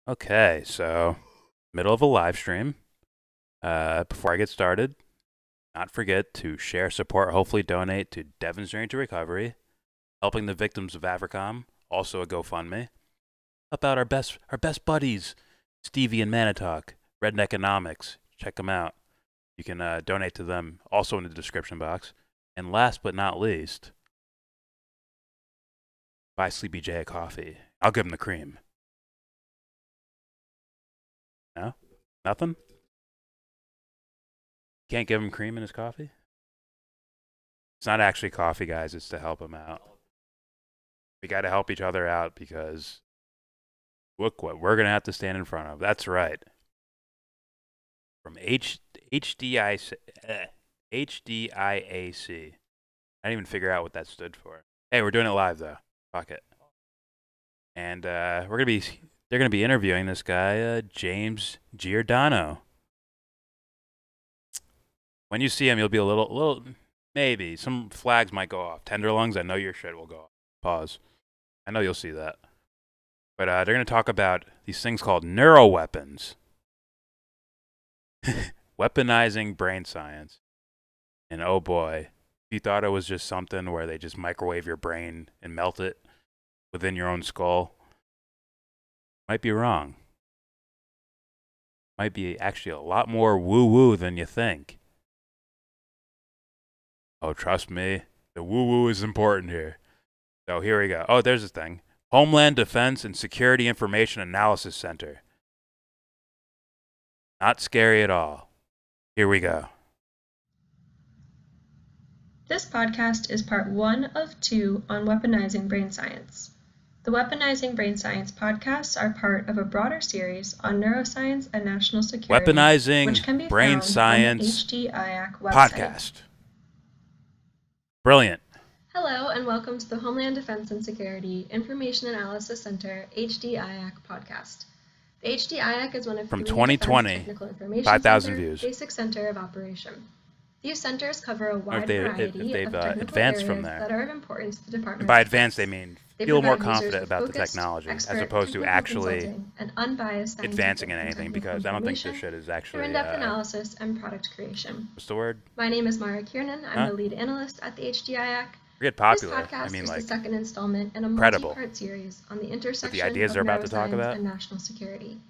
Okay, so middle of a live stream. Before I get started, not forget to share, support, hopefully donate to Devon's Journey to Recovery, helping the victims of Africom, also a GoFundMe. Help out our best buddies, Stevie and Manitalk, Redneck Economics. Check them out. You can donate to them also in the description box. And last but not least, buy Sleepy J a coffee. I'll give him the cream. No? Nothing? Can't give him cream in his coffee? It's not actually coffee, guys. It's to help him out. We got to help each other out because look what we're going to have to stand in front of. That's right. From HDIAC. I didn't even figure out what that stood for. Hey, we're doing it live, though. Fuck it. And they're going to be interviewing this guy, James Giordano. When you see him, you'll be a little, maybe. Some flags might go off. Tenderlungs, I know your shit will go off. Pause. I know you'll see that. But they're going to talk about these things called neuroweapons. Weaponizing brain science. And oh boy, if you thought it was just something where they just microwave your brain and melt it within your own skull, might be wrong. Might be actually a lot more woo-woo than you think. Oh, trust me, the woo-woo is important here. So here we go. Oh, there's this thing. Homeland Defense and Security Information Analysis Center. Not scary at all. Here we go. This podcast is part 1 of 2 on weaponizing brain science. The Weaponizing Brain Science podcasts are part of a broader series on neuroscience and national security, Weaponizing which can be Brain found Science on the HDIAC website. podcast. Brilliant. Hello and welcome to the Homeland Defense and Security Information Analysis Center HDIAC podcast. The HDIAC is one of From 3 2020, Defense Technical Information 5,000 Center views. basic center of operation. These centers cover a If wide variety they've of technical advanced areas from there. that are of importance to the Department And by of advanced, Defense. they mean They feel more provide users confident with about the focused, technology as expert, opposed to technical actually consulting and unbiased advancing in scientific and anything, technical because I don't think this information shit is through actually, in-depth analysis and product creation. what's the word? My name is Mara Kiernan. I'm Huh? the lead analyst at the HDIAC. Forget This popular. podcast I mean, is like, the second installment in a credible. multi-part series on the intersection ideas of they're about to talk neuroscience about. and national security.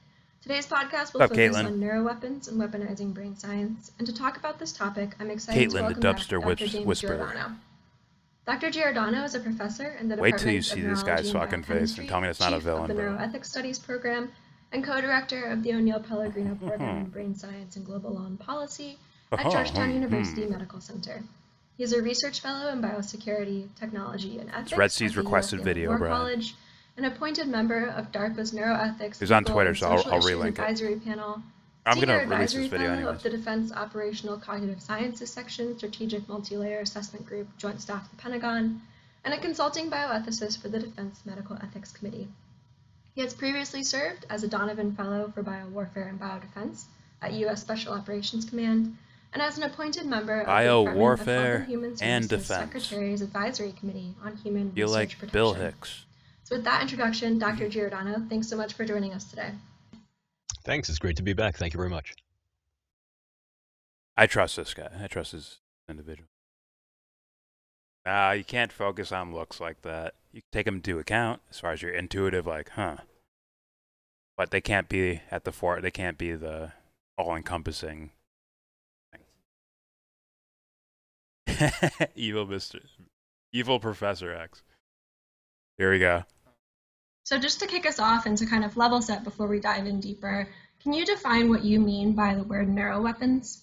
Today's podcast will What's up, focus Caitlin? on neuroweapons and weaponizing brain science, and to talk about this topic, I'm excited to Caitlin, welcome the back dumpster Dr. James whisperer. Giordano. Dr. Giordano is a professor in the Wait till you Department see of this guy's Neurology fucking and face Biochemistry, and tell me it's not a chief villain, of the bro. Neuroethics Studies program, and co-director of the O'Neill Pellegrino Program in Brain Science and Global Law and Policy at Georgetown University Medical Center. He is a research fellow in biosecurity, technology, and ethics It's Red C's at the requested US video, War bro. College, an appointed member of DARPA's Neuroethics He's on Legal Twitter, and so I'll Social Issues relink it. Advisory Panel, I'm Senior gonna release Advisory this video Fellow anyways. of the Defense Operational Cognitive Sciences Section, Strategic Multi-Layer Assessment Group, Joint Staff the Pentagon, and a consulting bioethicist for the Defense Medical Ethics Committee. He has previously served as a Donovan Fellow for Biowarfare and Biodefense at U.S. Special Operations Command, and as an appointed member of the Department of Health Biowarfare and Human and Services Defense. Secretary's Advisory Committee on Human Feel Research like Protection. Bill Hicks. So with that introduction, Dr. Giordano, thanks so much for joining us today. Thanks. It's great to be back. Thank you very much. I trust this guy. I trust this individual. You can't focus on looks like that. You can take them into account as far as your intuitive, like, huh. But they can't be at the fore. They can't be the all-encompassing thing. Evil Professor X. Here we go. So just to kick us off and to kind of level set before we dive in deeper, can you define what you mean by the word neuroweapons?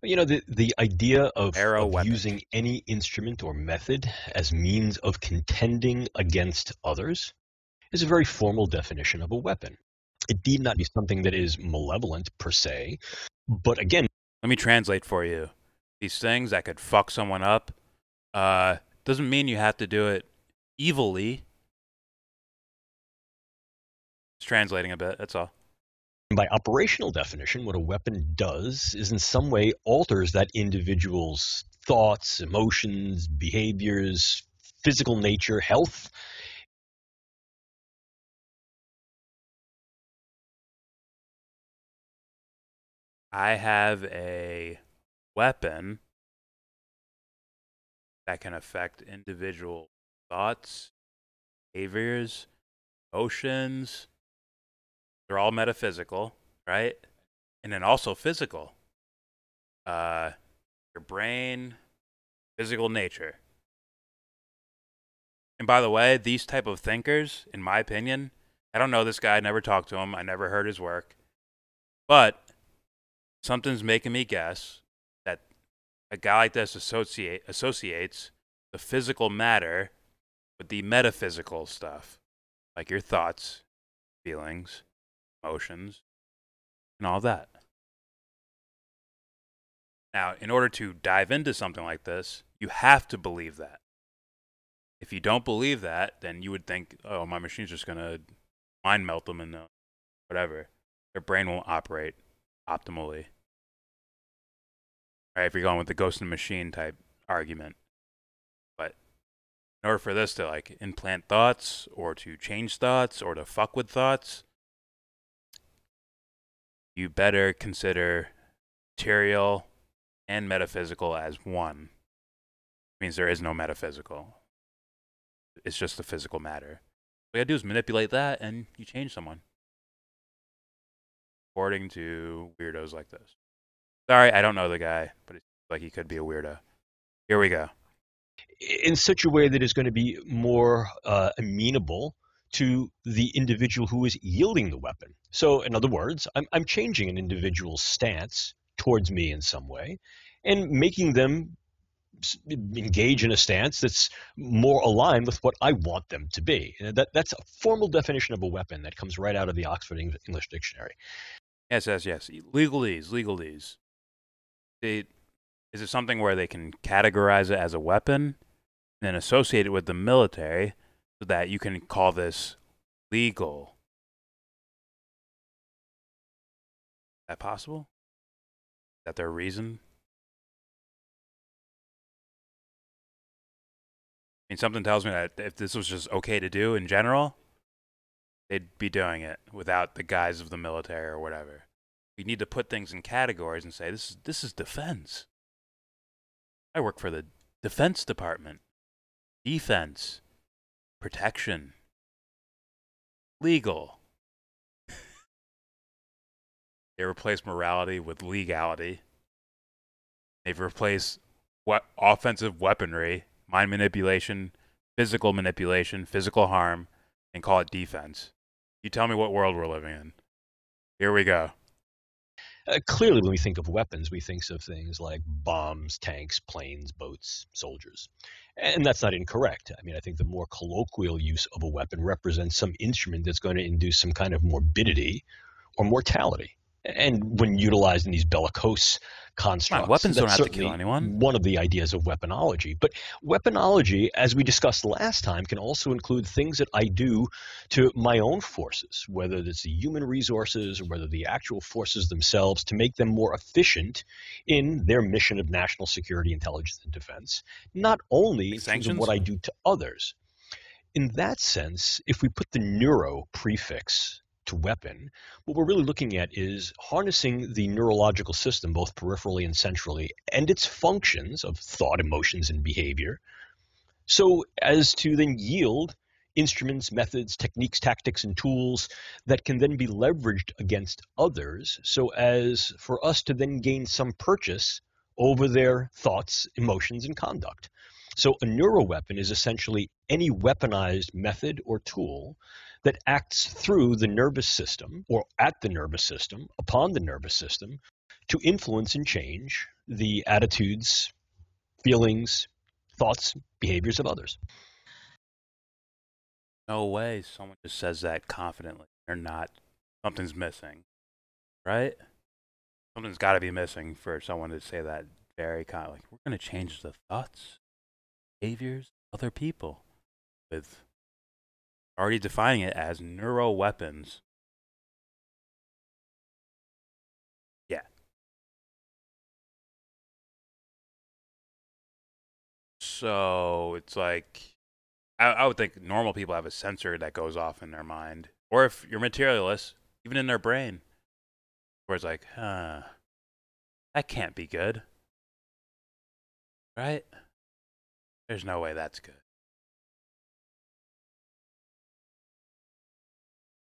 You know, the idea of Neuroweapons. using any instrument or method as means of contending against others is a very formal definition of a weapon. It need not be something that is malevolent per se, but again, Let me translate for you. These things that could fuck someone up doesn't mean you have to do it evilly. It's translating a bit, that's all. by operational definition, what a weapon does is in some way alters that individual's thoughts, emotions, behaviors, physical nature, health, I have a weapon that can affect individual thoughts, behaviors, emotions. They're all metaphysical, right? And then also physical. Your brain, physical nature. And by the way, these type of thinkers, in my opinion, I don't know this guy, I never talked to him, I never heard his work, but something's making me guess that a guy like this associates the physical matter with the metaphysical stuff, like your thoughts, feelings, emotions, and all that. Now, in order to dive into something like this, you have to believe that. If you don't believe that, then you would think, oh, my machine's just going to mind melt them and whatever. Their brain won't operate optimally. Right, if you're going with the ghost in the machine type argument. But in order for this to like implant thoughts or to change thoughts or to fuck with thoughts, you better consider material and metaphysical as one. It means there is no metaphysical. It's just the physical matter. What you gotta do is manipulate that and you change someone. According to weirdos like this. Sorry, I don't know the guy, but it seems like he could be a weirdo. Here we go. In such a way that is going to be more amenable to the individual who is yielding the weapon. So in other words, I'm changing an individual's stance towards me in some way and making them engage in a stance that's more aligned with what I want them to be. That's a formal definition of a weapon that comes right out of the Oxford English Dictionary. Yes. Legalese. Is it something where they can categorize it as a weapon and then associate it with the military so that you can call this legal? Is that possible? Is that their reason? I mean, something tells me that if this was just okay to do in general, they'd be doing it without the guise of the military or whatever. We need to put things in categories and say, this is defense. I work for the Defense Department. Defense. Protection. Legal. They replace morality with legality. They've replaced offensive weaponry, mind manipulation, physical harm, and call it defense. You tell me what world we're living in. Here we go. Clearly, when we think of weapons, we think of things like bombs, tanks, planes, boats, soldiers. And that's not incorrect. I mean, I think the more colloquial use of a weapon represents some instrument that's going to induce some kind of morbidity or mortality. And when utilized in these bellicose constructs, weapons don't that's have to kill anyone. One of the ideas of weaponology. But weaponology, as we discussed last time, can also include things that I do to my own forces, whether it's the human resources or whether the actual forces themselves, to make them more efficient in their mission of national security, intelligence, and defense, not only in terms of what I do to others. In that sense, if we put the neuro prefix to weapon, what we're really looking at is harnessing the neurological system, both peripherally and centrally, and its functions of thought, emotions, and behavior, so as to then yield instruments, methods, techniques, tactics, and tools that can then be leveraged against others, so as for us to then gain some purchase over their thoughts, emotions, and conduct. So a neuroweapon is essentially any weaponized method or tool that acts through the nervous system or at the nervous system, upon the nervous system, to influence and change the attitudes, feelings, thoughts, behaviors of others. No way someone just says that confidently. They're not. Something's missing, right? Something's got to be missing for someone to say that very kind of like, we're going to change the thoughts, behaviors of other people with already defining it as neuroweapons. Yeah. So it's like, I would think normal people have a sensor that goes off in their mind. Or if you're materialist, even in their brain. Where it's like, That can't be good. Right? There's no way that's good.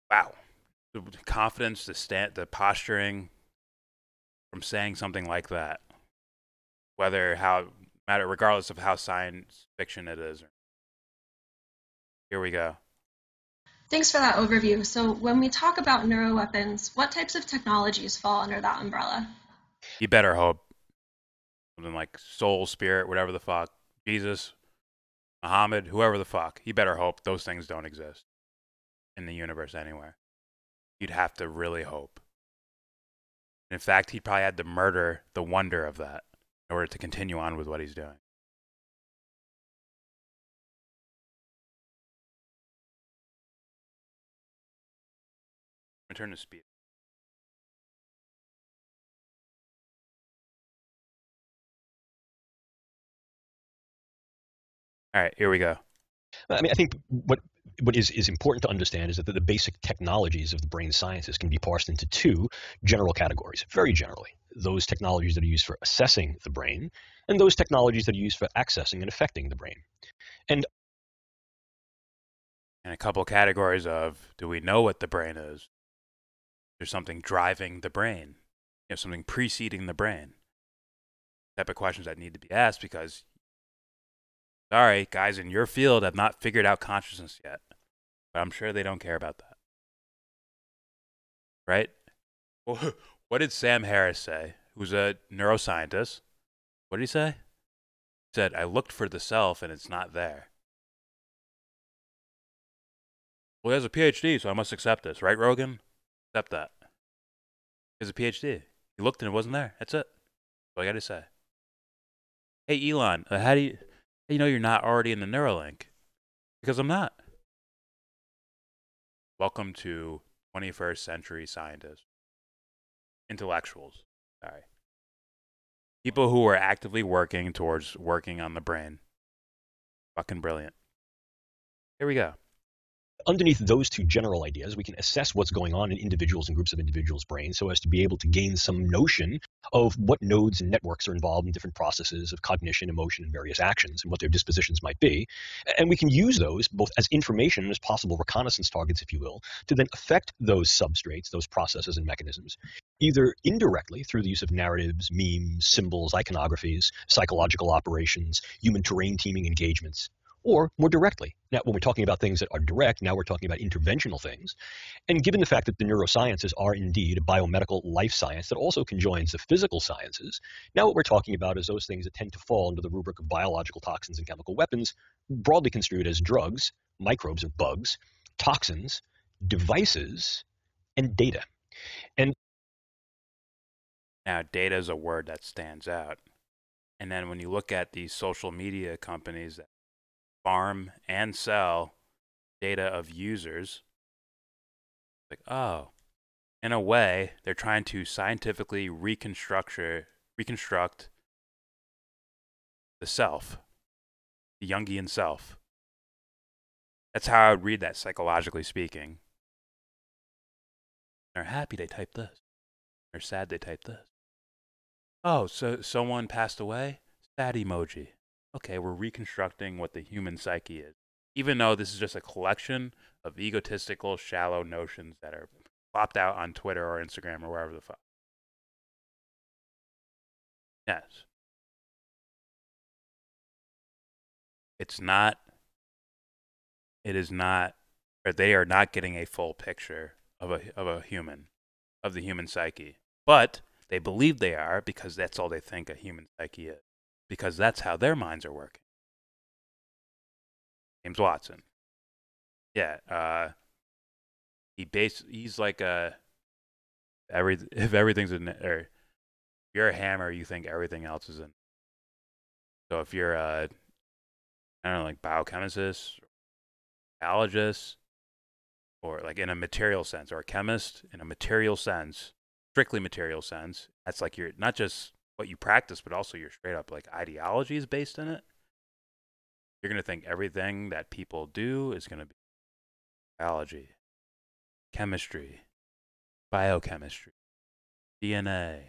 Wow. The confidence, the posturing from saying something like that. Regardless of how science fiction it is. Here we go. Thanks for that overview. So when we talk about neuroweapons, what types of technologies fall under that umbrella? You better hope something like soul, spirit, whatever the fuck, Jesus, Muhammad, whoever the fuck, you better hope those things don't exist in the universe anywhere. You'd have to really hope. In fact, he probably had to murder the wonder of that in order to continue on with what he's doing. I'm going to turn to speed. All right, here we go. I mean, I think what is important to understand is that the basic technologies of the brain sciences can be parsed into two general categories, very generally. Those technologies that are used for assessing the brain, and those technologies that are used for accessing and affecting the brain. And a couple categories of, do we know what the brain is? There's something driving the brain. You know, something preceding the brain. Type of questions that need to be asked because, sorry, guys in your field have not figured out consciousness yet. But I'm sure they don't care about that. Right? Well, what did Sam Harris say, who's a neuroscientist? What did he say? He said, I looked for the self and it's not there. Well, he has a PhD, so I must accept this. Right, Rogan? Accept that. He has a PhD. He looked and it wasn't there. That's it. That's all I got to say. Hey, Elon, how do you know you're not already in the Neuralink? Because I'm not. Welcome to 21st century scientists. Intellectuals. Sorry. People who are actively working towards working on the brain. Fucking brilliant. Here we go. Underneath those two general ideas, we can assess what's going on in individuals and groups of individuals' brains so as to be able to gain some notion of what nodes and networks are involved in different processes of cognition, emotion, and various actions, and what their dispositions might be. And we can use those both as information and as possible reconnaissance targets, if you will, to then affect those substrates, those processes and mechanisms, either indirectly through the use of narratives, memes, symbols, iconographies, psychological operations, human terrain teaming engagements, or more directly. Now, when we're talking about things that are direct, now we're talking about interventional things. And given the fact that the neurosciences are indeed a biomedical life science that also conjoins the physical sciences, now what we're talking about is those things that tend to fall under the rubric of biological toxins and chemical weapons, broadly construed as drugs, microbes or bugs, toxins, devices, and data. And now, data is a word that stands out. And then when you look at these social media companies that farm and sell data of users, like, oh, in a way, they're trying to scientifically reconstruct the self, the Jungian self. That's how I would read that, psychologically speaking. They're happy they typed this. They're sad they typed this. Oh, so someone passed away? Sad emoji. Okay, we're reconstructing what the human psyche is. Even though this is just a collection of egotistical, shallow notions that are plopped out on Twitter or Instagram or wherever the fuck. Yes. It is not, or they are not getting a full picture of a human, of the human psyche. But they believe they are because that's all they think a human psyche is. Because that's how their minds are working. James Watson. Yeah, he's like if everything's in, or if you're a hammer, you think everything else is in. So if you're I don't know, like biochemist, biologist, or like in a material sense, or a chemist in a material sense, strictly material sense, that's like your, not just what you practice, but also your straight up like ideology is based in it. You're going to think everything that people do is going to be biology, chemistry, biochemistry, DNA,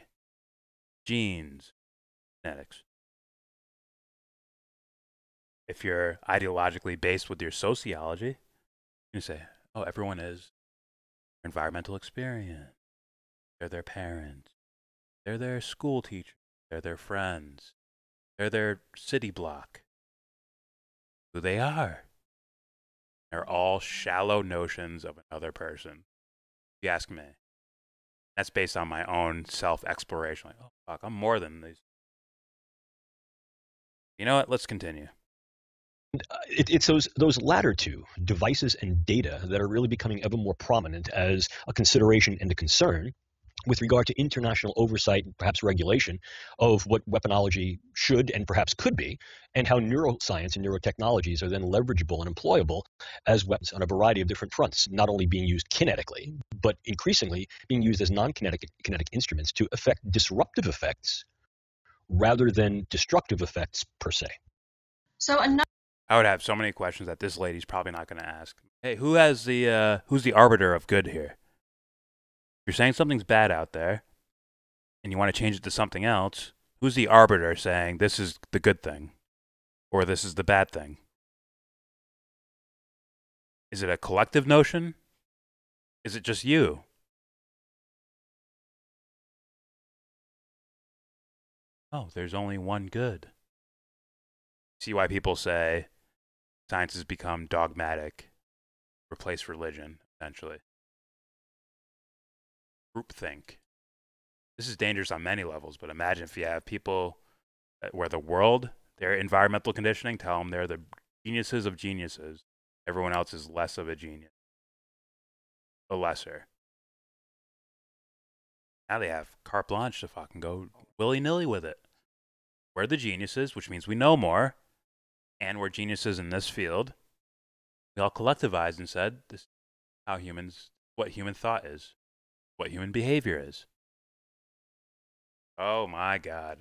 genes, genetics. If you're ideologically based with your sociology, you say, oh, everyone is environmental experience. They're their parents. They're their school teacher. They're their friends. They're their city block. Who they are. They're all shallow notions of another person. If you ask me. That's based on my own self-exploration. Like, oh, fuck, I'm more than these. You know what? Let's continue. It's those latter two, devices and data, that are really becoming ever more prominent as a consideration and a concern with regard to international oversight and perhaps regulation of what weaponology should and perhaps could be, and how neuroscience and neurotechnologies are then leverageable and employable as weapons on a variety of different fronts, not only being used kinetically, but increasingly being used as non-kinetic instruments to effect disruptive effects rather than destructive effects per se. So another I would have so many questions that this lady's probably not going to ask. Hey, who's the arbiter of good here? If you're saying something's bad out there, and you want to change it to something else, who's the arbiter saying this is the good thing, or this is the bad thing? Is it a collective notion? Is it just you? Oh, there's only one good. See why people say science has become dogmatic, replace religion, essentially. Groupthink. This is dangerous on many levels, but imagine if you have people where the world, their environmental conditioning, tell them they're the geniuses of geniuses. Everyone else is less of a genius. A lesser. Now they have carte blanche to fucking go willy-nilly with it. We're the geniuses, which means we know more, and we're geniuses in this field. We all collectivized and said, this is how what human thought is, what human behavior is. Oh my God.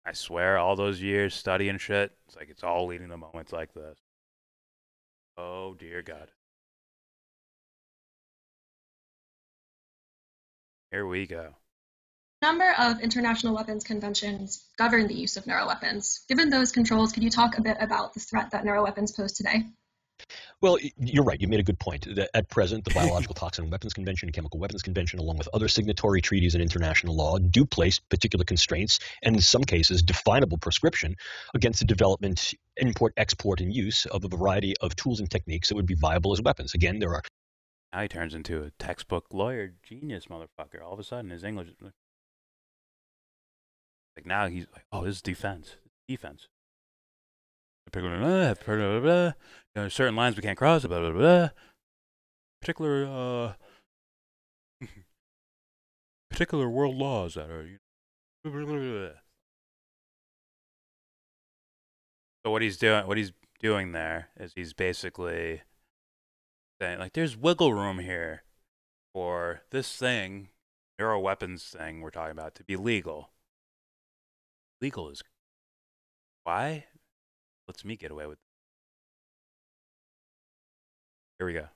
I swear all those years studying shit, it's like it's all leading to moments like this. Oh dear God. Here we go. A number of international weapons conventions govern the use of neuroweapons. Given those controls, could you talk a bit about the threat that neuroweapons pose today? Well, you're right. You made a good point. That at present, the Biological Toxin Weapons Convention and Chemical Weapons Convention, along with other signatory treaties and international law, do place particular constraints and, in some cases, definable prescription against the development, import, export, and use of a variety of tools and techniques that would be viable as weapons. Again, there are... Now he turns into a textbook lawyer genius motherfucker. All of a sudden, his English... Like now he's like, oh, this is defense. Defense. Certain lines we can't cross. Blah, blah, blah. Particular world laws that are. So what he's doing there is he's basically saying like, there's wiggle room here for this thing, neuroweapons thing we're talking about, to be legal. Legal is why? Lets me get away with it. Here we go.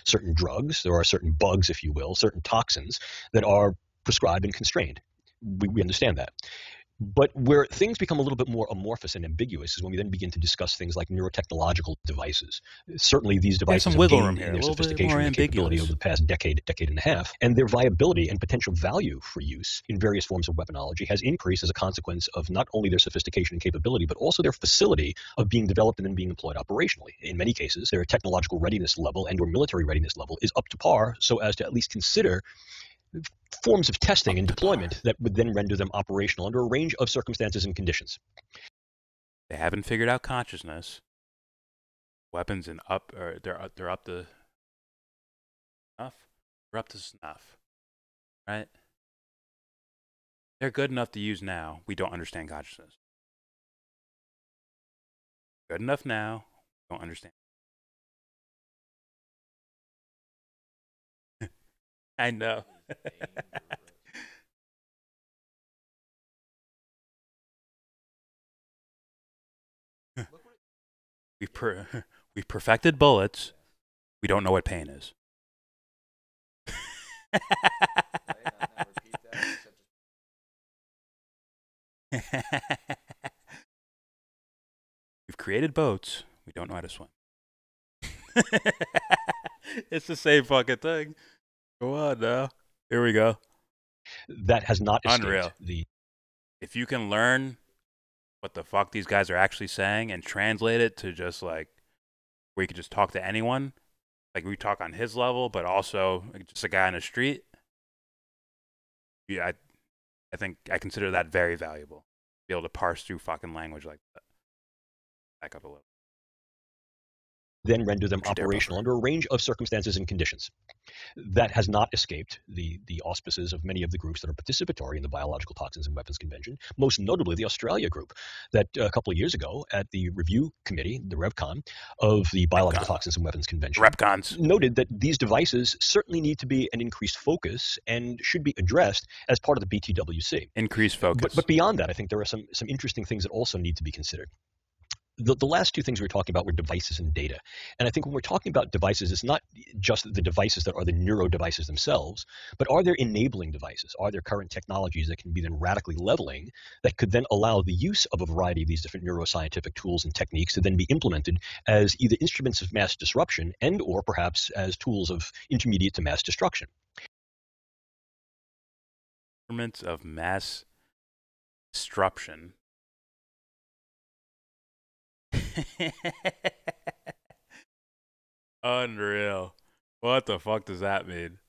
Certain drugs, there are certain bugs, if you will, certain toxins that are prescribed and constrained. We understand that. But where things become a little bit more amorphous and ambiguous is when we then begin to discuss things like neurotechnological devices. Certainly these devices have gained in their sophistication and capability over the past decade and a half, and their viability and potential value for use in various forms of weaponology has increased as a consequence of not only their sophistication and capability, but also their facility of being developed and then being employed operationally. In many cases, their technological readiness level and or military readiness level is up to par so as to at least consider forms of testing and deployment that would then render them operational under a range of circumstances and conditions. They haven't figured out consciousness. Weapons and they're up to snuff. They're up to snuff, right? They're good enough to use now. We don't understand consciousness. Good enough now. Don't understand. I know. We've perfected bullets. We don't know what pain is. We've created boats. We don't know how to swim. It's the same fucking thing. Go on now. Here we go. That has not escaped Unreal. the. If you can learn what the fuck these guys are actually saying and translate it to just like where you could just talk to anyone, like we talk on his level, but also like just a guy on the street. Yeah, I think I consider that very valuable. Be able to parse through fucking language like that. Back up a little. Then render them operational under a range of circumstances and conditions. That has not escaped the auspices of many of the groups that are participatory in the Biological Toxins and Weapons Convention, most notably the Australia group that a couple of years ago at the review committee, the RevCon, of the Biological Toxins and Weapons Convention, RepCons, noted that these devices certainly need to be an increased focus and should be addressed as part of the BTWC. Increased focus. But beyond that, I think there are some interesting things that also need to be considered. The last two things we were talking about were devices and data. And I think when we're talking about devices, it's not just the devices that are the neuro devices themselves, but are there enabling devices? Are there current technologies that can be then radically leveling that could then allow the use of a variety of these different neuroscientific tools and techniques to then be implemented as either instruments of mass disruption and or perhaps as tools of intermediate to mass destruction? Instruments of mass disruption. Unreal. What the fuck does that mean?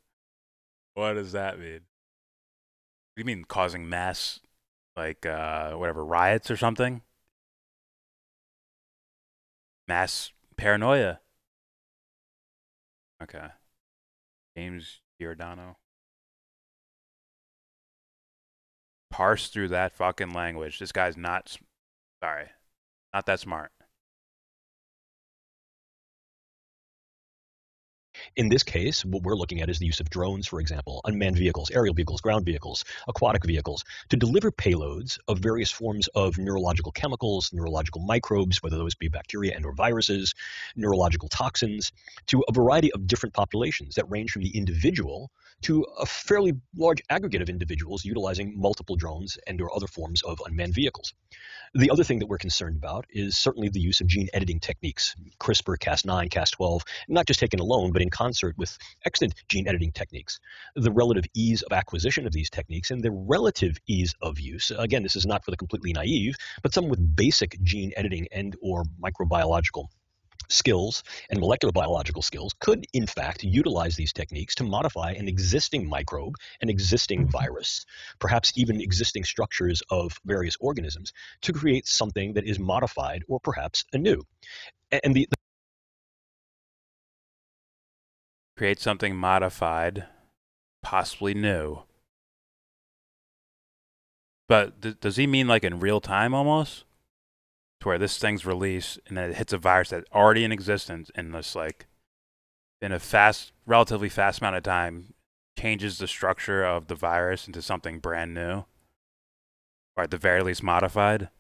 What does that mean? What do you mean causing mass, like, whatever, riots or something? Mass paranoia. Okay. James Giordano. Parse through that fucking language. This guy's not, sorry, not that smart. In this case, what we're looking at is the use of drones, for example, unmanned vehicles, aerial vehicles, ground vehicles, aquatic vehicles, to deliver payloads of various forms of neurological chemicals, neurological microbes, whether those be bacteria and or viruses, neurological toxins, to a variety of different populations that range from the individual to a fairly large aggregate of individuals utilizing multiple drones and or other forms of unmanned vehicles. The other thing that we're concerned about is certainly the use of gene editing techniques, CRISPR, Cas9, Cas12, not just taken alone, but in concert with extant gene editing techniques. The relative ease of acquisition of these techniques and the relative ease of use, again, this is not for the completely naive, but some with basic gene editing and or microbiological skills and molecular biological skills could in fact utilize these techniques to modify an existing microbe, an existing virus, perhaps even existing structures of various organisms to create something that is modified or perhaps anew. And the Create something modified, possibly new. But does he mean like in real time almost? To where this thing's released and then it hits a virus that's already in existence and this like in a relatively fast amount of time changes the structure of the virus into something brand new, or at the very least modified,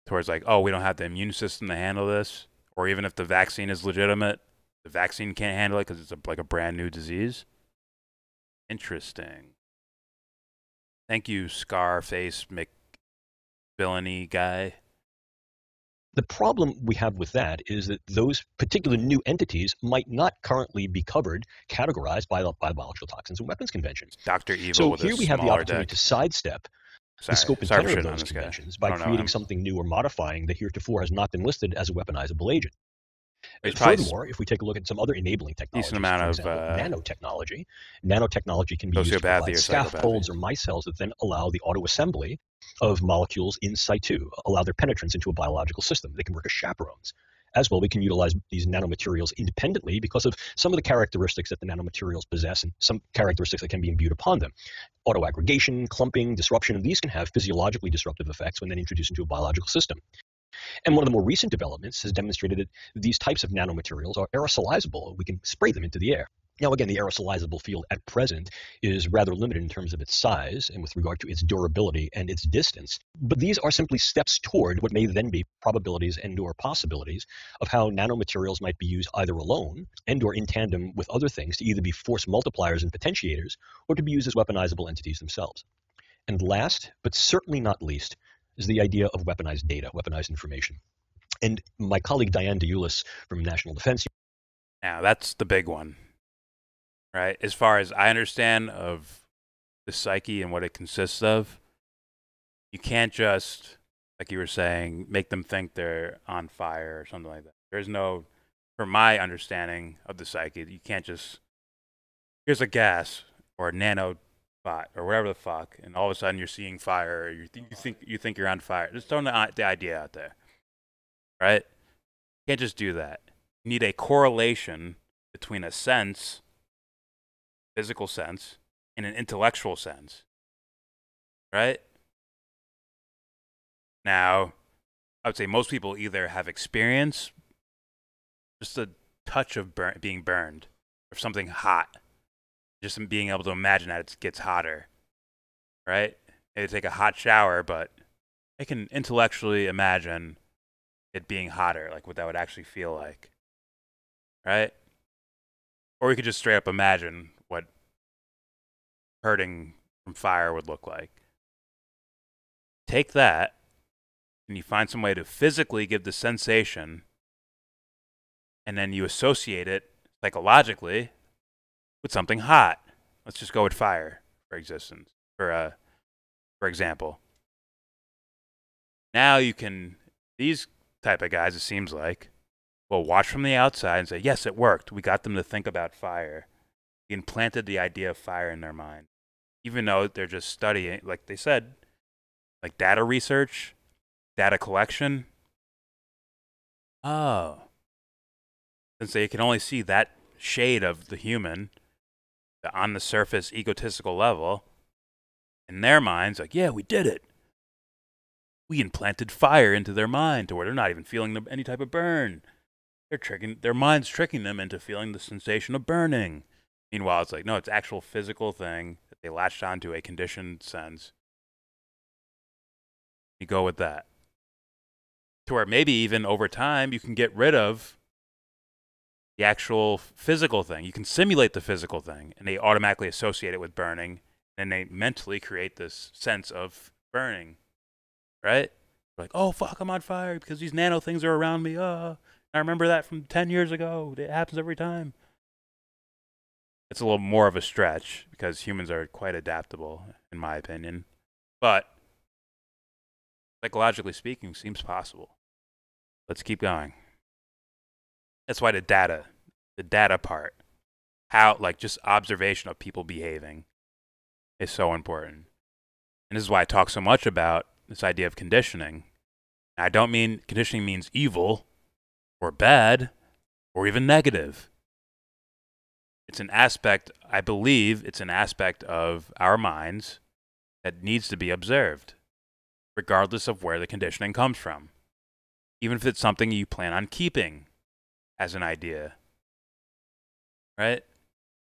towards like, oh, we don't have the immune system to handle this, or even if the vaccine is legitimate, the vaccine can't handle it because it's like a brand new disease. Interesting. Thank you, Scarface McVillainy guy. The problem we have with that is that those particular new entities might not currently be covered, categorized by the Biological Toxins and Weapons Convention. Dr. Evil So with here a we have the smaller opportunity deck. to sidestep the scope and tenor of those conventions by creating something new or modifying that heretofore has not been listed as a weaponizable agent. Furthermore, if we take a look at some other enabling technologies, for example, nanotechnology. Nanotechnology can be used to provide scaffolds or micelles that then allow the auto-assembly of molecules in situ, allow their penetrance into a biological system. They can work as chaperones. As well, we can utilize these nanomaterials independently because of some of the characteristics that the nanomaterials possess and some characteristics that can be imbued upon them. Autoaggregation, clumping, disruption, and these can have physiologically disruptive effects when then introduced into a biological system. And one of the more recent developments has demonstrated that these types of nanomaterials are aerosolizable. We can spray them into the air. Now, again, the aerosolizable field at present is rather limited in terms of its size and with regard to its durability and its distance. But these are simply steps toward what may then be probabilities and or possibilities of how nanomaterials might be used either alone and or in tandem with other things to either be force multipliers and potentiators or to be used as weaponizable entities themselves. And last, but certainly not least, is the idea of weaponized data, weaponized information. And my colleague Diane DeUlis from National Defense. Now, that's the big one, right? As far as I understand of the psyche and what it consists of, you can't just, like you were saying, make them think they're on fire or something like that. There's no, from my understanding of the psyche, you can't just, here's a gas or a nanobot or whatever the fuck, and all of a sudden you're seeing fire, or you think you're on fire. Just throwing the idea out there, right? You can't just do that. You need a correlation between a sense, physical sense, and an intellectual sense, right? Now, I would say most people either have experience, just a touch of being burned, or something hot, just being able to imagine that it gets hotter, right? They take a hot shower, but they can intellectually imagine it being hotter, like what that would actually feel like, right? Or you could just straight up imagine what hurting from fire would look like. Take that, and you find some way to physically give the sensation, and then you associate it psychologically with something hot. Let's just go with fire for example. Now you can, these type of guys, it seems like, will watch from the outside and say, yes, it worked. We got them to think about fire. We implanted the idea of fire in their mind. Even though they're just studying, like they said, like data research, data collection. Oh. Since they can only see that shade of the human, the on the surface egotistical level, in their minds, like, yeah, we did it. We implanted fire into their mind to where they're not even feeling any type of burn. Their mind's tricking them into feeling the sensation of burning. Meanwhile, it's like, no, it's actual physical thing that they latched onto a conditioned sense. You go with that. To where maybe even over time, you can get rid of the actual physical thing. You can simulate the physical thing, and they automatically associate it with burning, and they mentally create this sense of burning, right? Like, oh, fuck, I'm on fire because these nano things are around me. I remember that from 10 years ago. It happens every time. It's a little more of a stretch because humans are quite adaptable, in my opinion. But psychologically speaking, seems possible. Let's keep going. That's why the data part, how, like, just observation of people behaving is so important. And this is why I talk so much about this idea of conditioning. And I don't mean conditioning means evil or bad or even negative. It's an aspect, I believe it's an aspect of our minds that needs to be observed, regardless of where the conditioning comes from. Even if it's something you plan on keeping as an idea, right?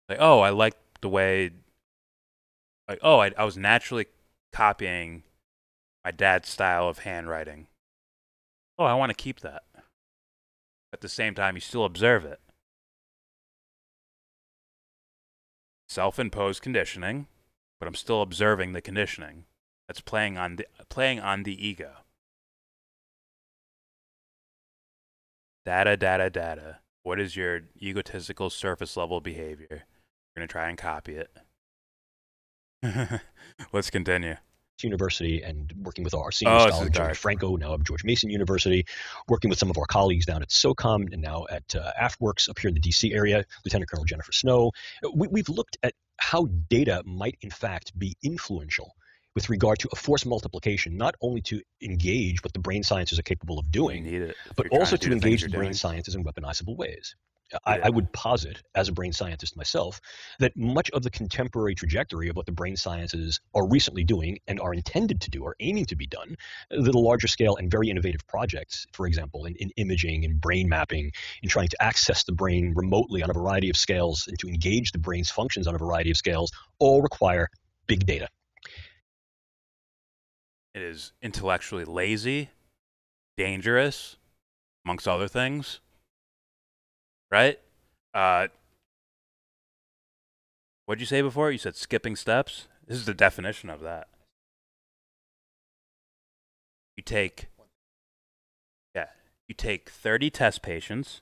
Like, oh, I like the way, like, oh, I was naturally copying my dad's style of handwriting. Oh, I want to keep that. At the same time, you still observe it. Self-imposed conditioning, but I'm still observing the conditioning. That's playing on the ego. Data. What is your egotistical surface level behavior? We're going to try and copy it. Let's continue. University and working with our senior scholar, Jeremy dark. Franco, now of George Mason University, working with some of our colleagues down at SOCOM and now at AFWorks up here in the DC area, Lieutenant Colonel Jennifer Snow. We've looked at how data might in fact be influential with regard to a force multiplication, not only to engage what the brain sciences are capable of doing, but also to engage the brain sciences in weaponizable ways. I would posit, as a brain scientist myself, that much of the contemporary trajectory of what the brain sciences are recently doing and are intended to do, or aiming to be done, the larger scale and very innovative projects, for example, in imaging and brain mapping, in trying to access the brain remotely on a variety of scales and to engage the brain's functions on a variety of scales, all require big data. It is intellectually lazy, dangerous, amongst other things. Right? What'd you say before? You said skipping steps? This is the definition of that. You take 30 test patients,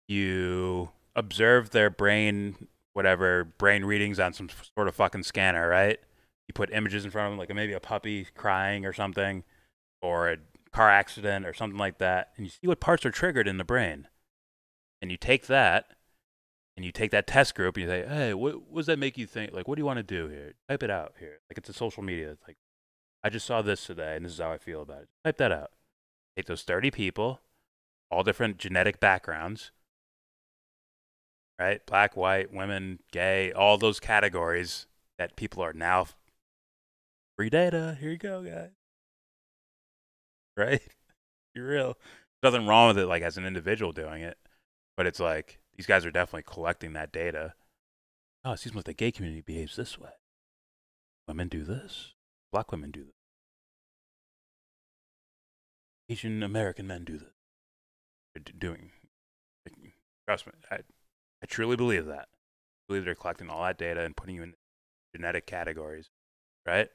you observe their brain readings on some sort of fucking scanner, right? You put images in front of them, like maybe a puppy crying or something, or a car accident or something like that, and you see what parts are triggered in the brain. And you take that, and you take that test group, and you say, hey, what does that make you think? Like, what do you want to do here? Type it out here. Like, it's a social media. It's like, I just saw this today, and this is how I feel about it. Type that out. Take those 30 people, all different genetic backgrounds, right? Black, white, women, gay, all those categories that people are now. Free data. Here you go, guys. Right? You're real. There's nothing wrong with it, like, as an individual doing it. But it's like, these guys are definitely collecting that data. Oh, it seems like the gay community behaves this way. Women do this. Black women do this. Asian American men do this. They're trust me, I truly believe that. I believe they're collecting all that data and putting you in genetic categories, right?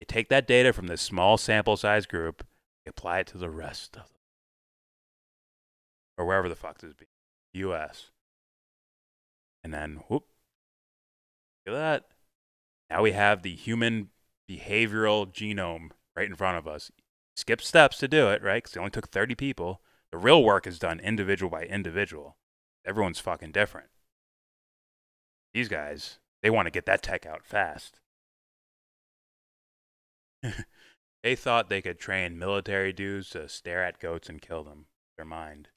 You take that data from this small sample size group, you apply it to the rest of them. Or wherever the fuck this be. US. And then, whoop. Look at that. Now we have the human behavioral genome right in front of us. Skip steps to do it, right? Because it only took 30 people. The real work is done individual by individual. Everyone's fucking different. These guys, they want to get that tech out fast. They thought they could train military dudes to stare at goats and kill them. Their mind.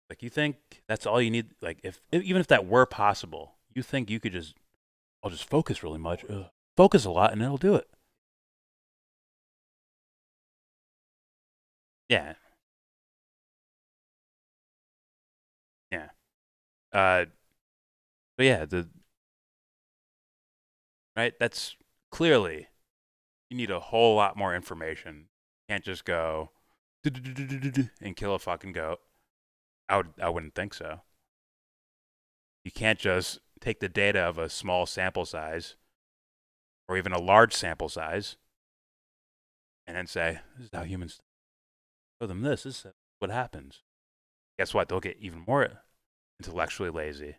Like, you think that's all you need? Like, even if that were possible, you think you could I'll just focus really much. Focus a lot and it'll do it. Yeah. Yeah. But yeah, right, that's clearly, you need a whole lot more information. You can't just go and kill a fucking goat. I wouldn't think so. You can't just take the data of a small sample size or even a large sample size and then say, this is how humans show them this is what happens. Guess what? They'll get even more intellectually lazy.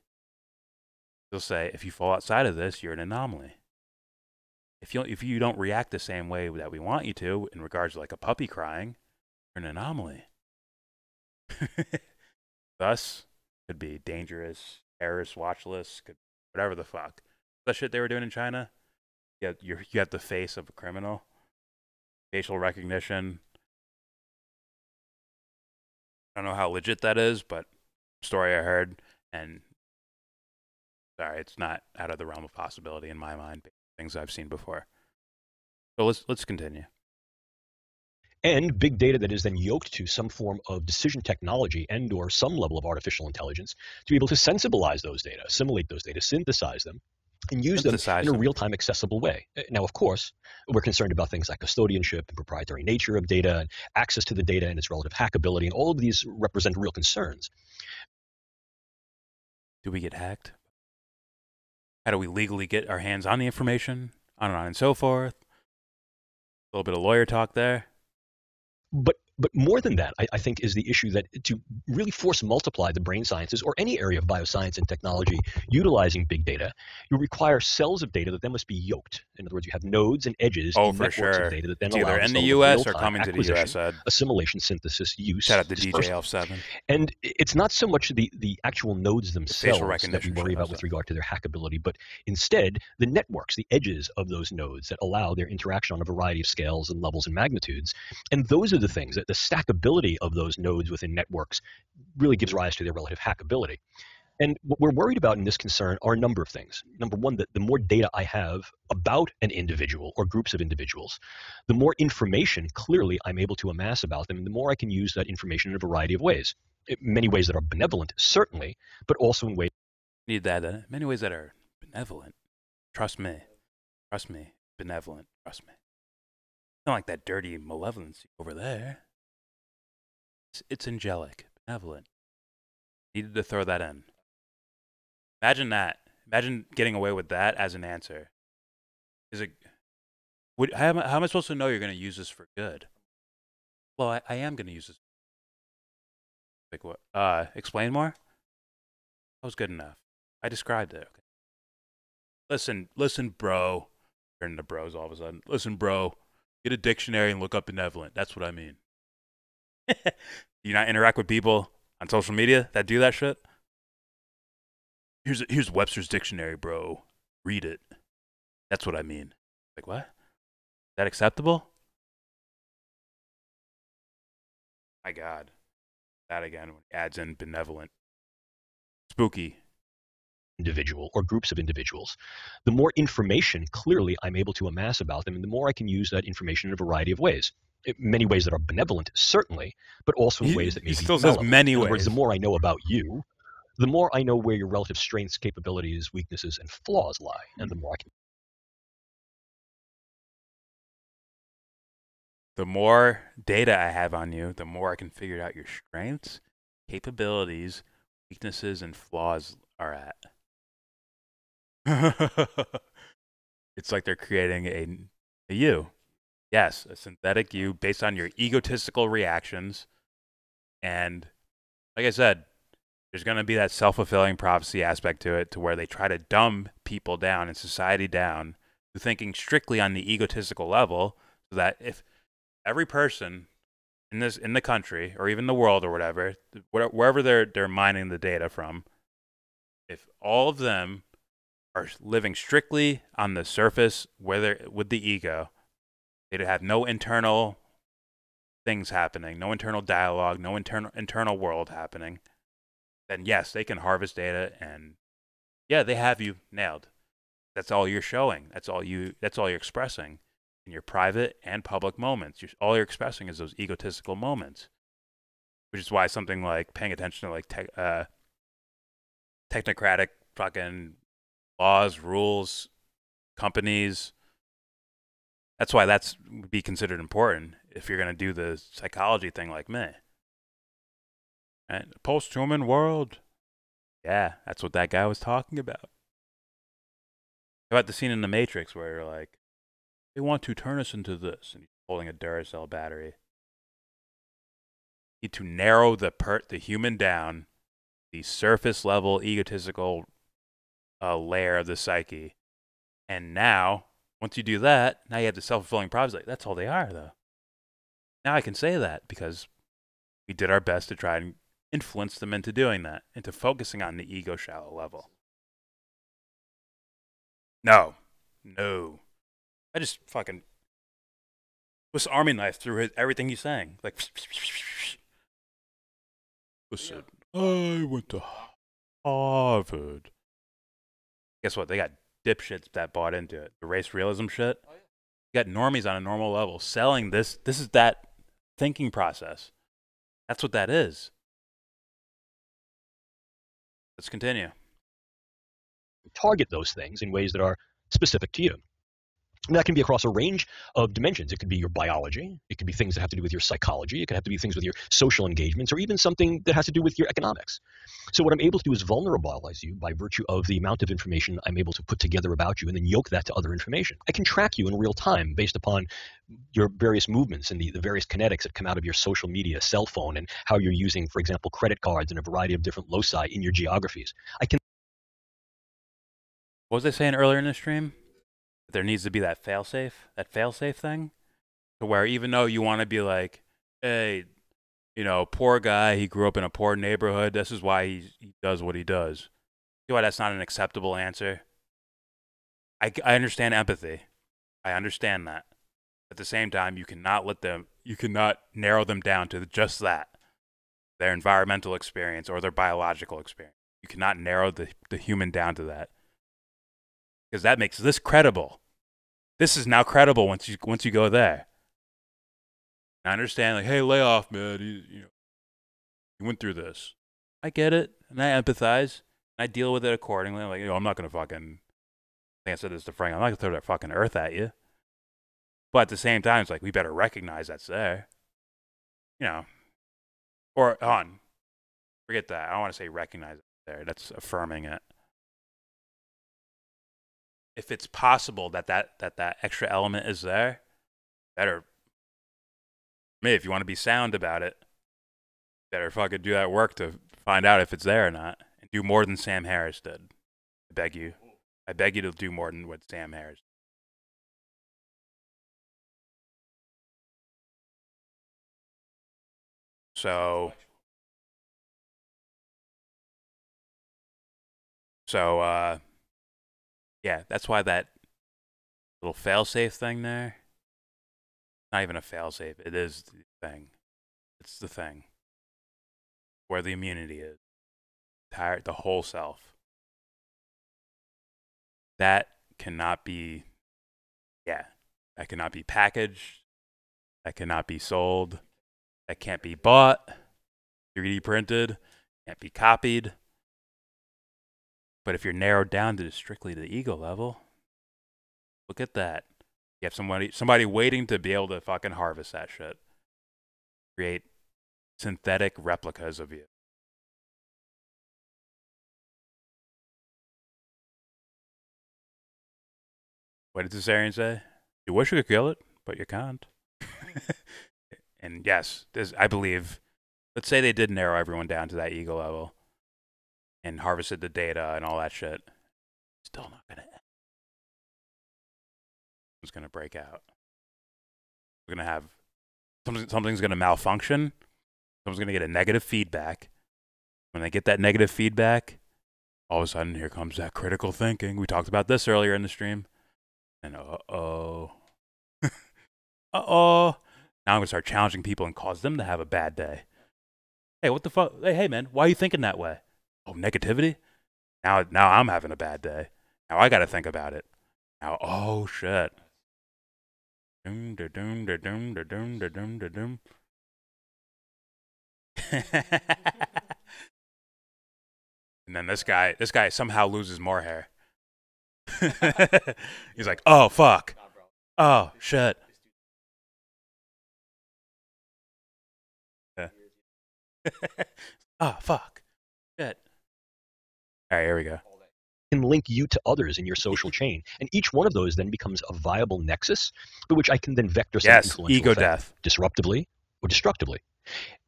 They'll say, if you fall outside of this, you're an anomaly. If you don't react the same way that we want you to in regards to like a puppy crying, you're an anomaly. Thus, could be dangerous, terrorist watch lists, whatever the fuck. That shit they were doing in China, you have the face of a criminal, facial recognition. I don't know how legit that is, but story I heard, and sorry, it's not out of the realm of possibility in my mind. Things I've seen before. So let's continue. And big data that is then yoked to some form of decision technology and or some level of artificial intelligence to be able to sensibilize those data, assimilate those data, synthesize them, and use them in a real-time accessible way. Now, of course, we're concerned about things like custodianship and proprietary nature of data and access to the data and its relative hackability, and all of these represent real concerns. Do we get hacked? How do we legally get our hands on the information? On and so forth. A little bit of lawyer talk there. But more than that, I think, is the issue that to really force multiply the brain sciences or any area of bioscience and technology utilizing big data, you require cells of data that then must be yoked. In other words, you have nodes and edges to networks of data that then allow either in the U.S. or coming to the U.S. Assimilation, synthesis, use. Shout out to DJ Elf7. And it's not so much the actual nodes themselves that we worry about with regard to their hackability, but instead the networks, the edges of those nodes that allow their interaction on a variety of scales and levels and magnitudes. And those are the things that the stackability of those nodes within networks really gives rise to their relative hackability. And what we're worried about in this concern are a number of things. Number one, that the more data I have about an individual or groups of individuals, the more information clearly I'm able to amass about them, and the more I can use that information in a variety of ways. In many ways that are benevolent, certainly, but also in ways... Need that. Many ways that are benevolent. Trust me. Trust me. Benevolent. Trust me. Not like that dirty malevolence over there. It's angelic, benevolent. Needed to throw that in. Imagine that. Imagine getting away with that as an answer. How am I supposed to know you're going to use this for good? Well, I am going to use this. Like what? Explain more? That was good enough. I described it. Okay. Listen, bro. Turning to bros all of a sudden. Listen, bro. Get a dictionary and look up benevolent. That's what I mean. Do you not interact with people on social media that do that shit? Here's Webster's dictionary, bro. Read it. That's what I mean. Like what? Is that acceptable? My God. That again when he adds in benevolent. Spooky. Individual or groups of individuals, the more information clearly I'm able to amass about them, and the more I can use that information in a variety of ways. Many ways that are benevolent, certainly, but also in ways that may He be still says malevolent. many In other words, ways. the more I know about you, the more I know where your relative strengths, capabilities, weaknesses, and flaws lie, and the more I can. The more data I have on you, the more I can figure out your strengths, capabilities, weaknesses, and flaws are at. It's like they're creating a you. Yes, a synthetic you based on your egotistical reactions. And like I said, there's going to be that self-fulfilling prophecy aspect to it, to where they try to dumb people down and society down to thinking strictly on the egotistical level, so that if every person in the country or even the world or whatever, wherever they're mining the data from, if all of them are living strictly on the surface with the ego, they'd have no internal things happening, no internal dialogue, no internal world happening, then yes, they can harvest data and yeah, they have you nailed. That's all you're showing. That's all you're expressing in your private and public moments. All you're expressing is those egotistical moments, which is why something like paying attention to like technocratic fucking laws, rules, companies. That's why that's would be considered important if you're gonna do the psychology thing like me. Right? Post-human world. Yeah, that's what that guy was talking about. How about the scene in The Matrix where you're like, they want to turn us into this, and he's holding a Duracell battery. You need to narrow the human down, the surface level egotistical layer of the psyche, and now once you do that, now you have the self-fulfilling prophecy. Like, that's all they are, though. Now I can say that because we did our best to try and influence them into doing that, into focusing on the ego shallow level. No. I just fucking Swiss Army knife through everything he's saying. Like, listen, I went to Harvard. Guess what? They got dipshits that bought into it. The race realism shit. You got normies on a normal level selling this. This is that thinking process. That's what that is. Let's continue. Target those things in ways that are specific to you. And that can be across a range of dimensions. It could be your biology. It could be things that have to do with your psychology. It could have to be things with your social engagements, or even something that has to do with your economics. So what I'm able to do is vulnerabilize you by virtue of the amount of information I'm able to put together about you and then yoke that to other information. I can track you in real time based upon your various movements and the various kinetics that come out of your social media, cell phone, and how you're using, for example, credit cards and a variety of different loci in your geographies. I can. What was I saying earlier in the stream? There needs to be that failsafe thing, to where even though you want to be like, hey, you know, poor guy, he grew up in a poor neighborhood, this is why he does what he does. You know why that's not an acceptable answer? I understand empathy. I understand that. At the same time, you cannot narrow them down to just that, their environmental experience or their biological experience. You cannot narrow the human down to that. Because that makes this credible. This is now credible once you go there. I understand, like, hey, lay off, man. You went through this. I get it, and I empathize, and I deal with it accordingly. Like, I'm not gonna fucking. I think I said this to Frank. I'm not gonna throw that fucking earth at you. But at the same time, it's like we better recognize that's there. You know, or on. Forget that. I don't want to say recognize it there. That's affirming it. if it's possible that extra element is there, better. Me, if you want to be sound about it, better fucking do that work to find out if it's there or not, and do more than Sam Harris did. I beg you. I beg you to do more than what Sam Harris did. So, yeah, that's why that little failsafe thing there, not even a failsafe, it is the thing. It's the thing. Where the immunity is. The whole self. That cannot be, that cannot be packaged. That cannot be sold. That can't be bought. 3D printed. Can't be copied. But if you're narrowed down to strictly the ego level, look at that. You have somebody waiting to be able to fucking harvest that shit. Create synthetic replicas of you. What did Caesarion say? You wish you could kill it, but you can't. And yes, I believe, let's say they did narrow everyone down to that ego level and harvested the data and all that shit. Still not going to end. It's going to break out. We're going to have, something's going to malfunction. Someone's going to get a negative feedback. When they get that negative feedback, all of a sudden, here comes that critical thinking. We talked about this earlier in the stream. And uh-oh. Uh-oh. Now I'm going to start challenging people and cause them to have a bad day. Hey, what the fuck? Hey, man, why are you thinking that way? Oh, negativity? Now I'm having a bad day. Now I got to think about it. Now, oh, shit. Doom, da doom, da doom, da doom, da doom, da doom. And then this guy somehow loses more hair. He's like, oh, fuck. Oh, shit. Yeah. Oh, fuck. Shit. All right, here we go. Can link you to others in your social chain. And each one of those then becomes a viable nexus by which I can then vector some influential ego effect, death. Disruptively or destructively.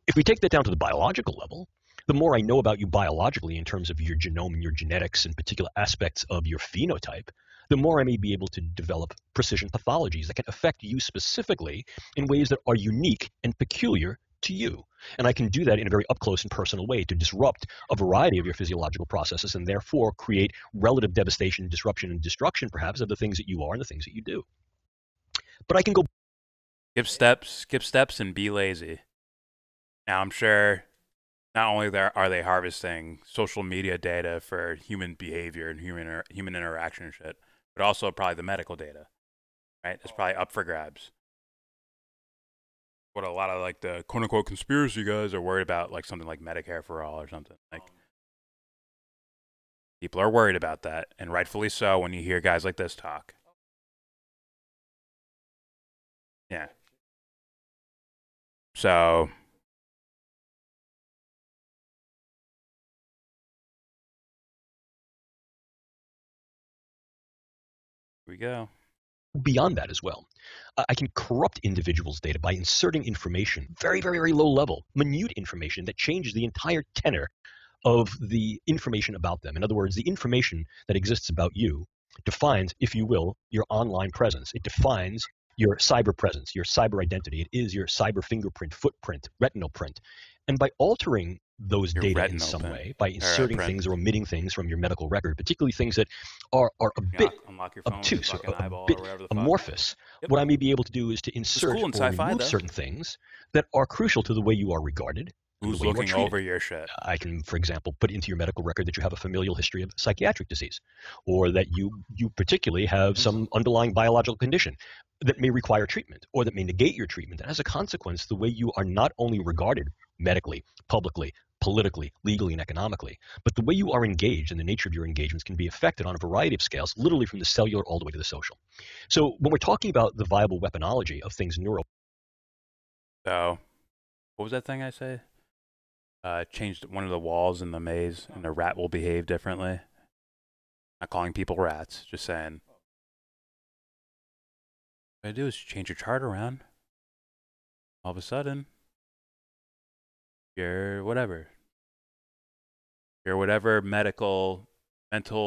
If we take that down to the biological level, the more I know about you biologically in terms of your genome and your genetics and particular aspects of your phenotype, the more I may be able to develop precision pathologies that can affect you specifically in ways that are unique and peculiar to you. And I can do that in a very up-close and personal way to disrupt a variety of your physiological processes and therefore create relative devastation, disruption, and destruction perhaps of the things that you are and the things that you do. But I can go... Skip steps and be lazy. Now I'm sure not only are they harvesting social media data for human behavior and human interaction and shit, but also probably the medical data, right? It's probably up for grabs. What a lot of like the quote unquote conspiracy guys are worried about, like something like Medicare for all or something. Like people are worried about that, and rightfully so when you hear guys like this talk. Yeah. So here we go. Beyond that as well, I can corrupt individuals' data by inserting information, very, very, very low level, minute information that changes the entire tenor of the information about them. In other words, the information that exists about you defines, if you will, your online presence. It defines your cyber presence, your cyber identity. It is your cyber fingerprint, footprint, retinal print. And by altering those Your data in some way, by inserting things or omitting things from your medical record, particularly things that are a bit obtuse, or a bit amorphous, what I may be able to do is to insert or remove certain things that are crucial to the way you are regarded. Who's looking over your shit? I can, for example, put into your medical record that you have a familial history of psychiatric disease, or that you particularly have some underlying biological condition that may require treatment, or that may negate your treatment. And as a consequence, the way you are not only regarded medically, publicly, politically, legally, and economically, but the way you are engaged and the nature of your engagements can be affected on a variety of scales, literally from the cellular all the way to the social. So when we're talking about the viable weaponology of things So, what was that thing I say? Changed one of the walls in the maze, and the rat will behave differently. Not calling people rats, just saying What I do is change your chart around. All of a sudden, your whatever mental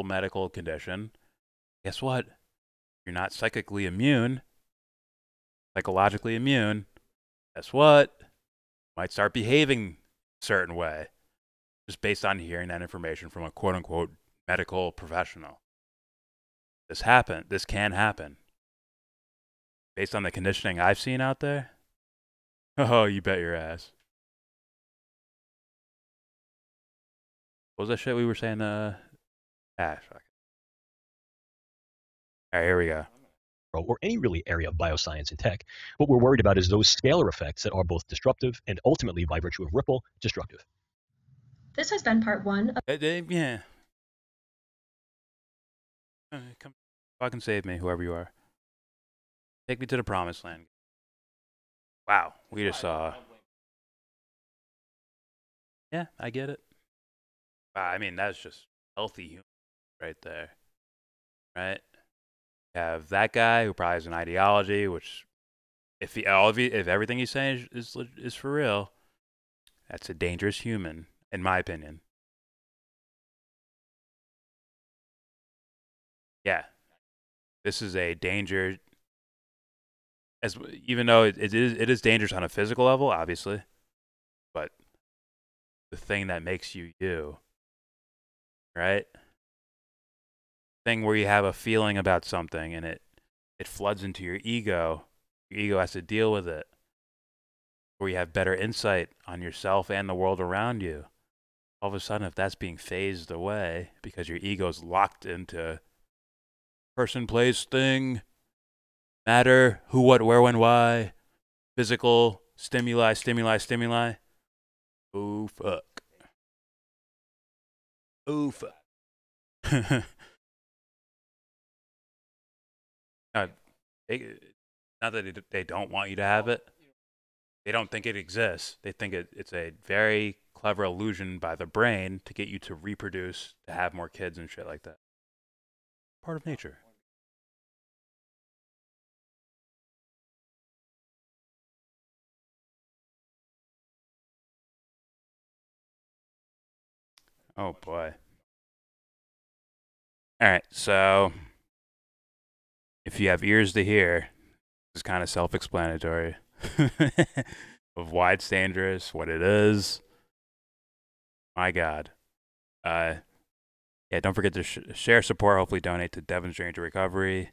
medical condition, guess what? You're not psychologically immune. Guess what? You might start behaving a certain way just based on hearing that information from a quote unquote medical professional. This can happen. Based on the conditioning I've seen out there. Oh, you bet your ass. What was that shit we were saying? Fuck. All right, here we go. Or any really area of bioscience and tech, what we're worried about is those scalar effects that are both disruptive and ultimately, by virtue of ripple, destructive. This has been part 1 of Yeah. Come fucking save me, whoever you are. Take me to the promised land. Wow, we just saw. Yeah, I get it. Wow, I mean, that's just healthy human right there. Right? You have that guy who probably has an ideology, which if everything he's saying is for real, that's a dangerous human, in my opinion. Yeah, this is a danger. Even though it is dangerous on a physical level, obviously, but the thing that makes you you, right? Thing where you have a feeling about something and it floods into your ego. Your ego has to deal with it. Where you have better insight on yourself and the world around you. All of a sudden, if that's being phased away because your ego's locked into person, place, thing, matter, who, what, where, when, why, physical, stimuli. Oh, fuck. Not that they don't want you to have it. They don't think it exists. They think it's a very clever illusion by the brain to get you to reproduce, to have more kids and shit like that. Part of nature. Oh boy. All right, so if you have ears to hear, it's kind of self-explanatory of why it's dangerous, what it is. My God. Yeah, don't forget to share, support, hopefully donate to Devon's Journey to Recovery,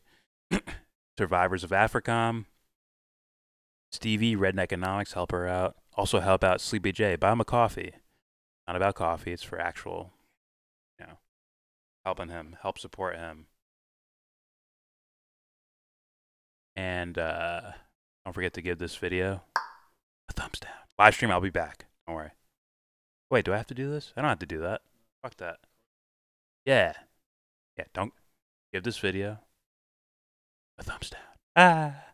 survivors of Africom, Stevie, Redneck Economics, help her out. Also help out Sleepy J. Buy him a coffee. Not about coffee, it's for actual, helping him, help support him. And don't forget to give this video a thumbs down. Live stream, I'll be back. Don't worry. Wait, do I have to do this? I don't have to do that. Fuck that. Yeah. Yeah, don't give this video a thumbs down. Ah.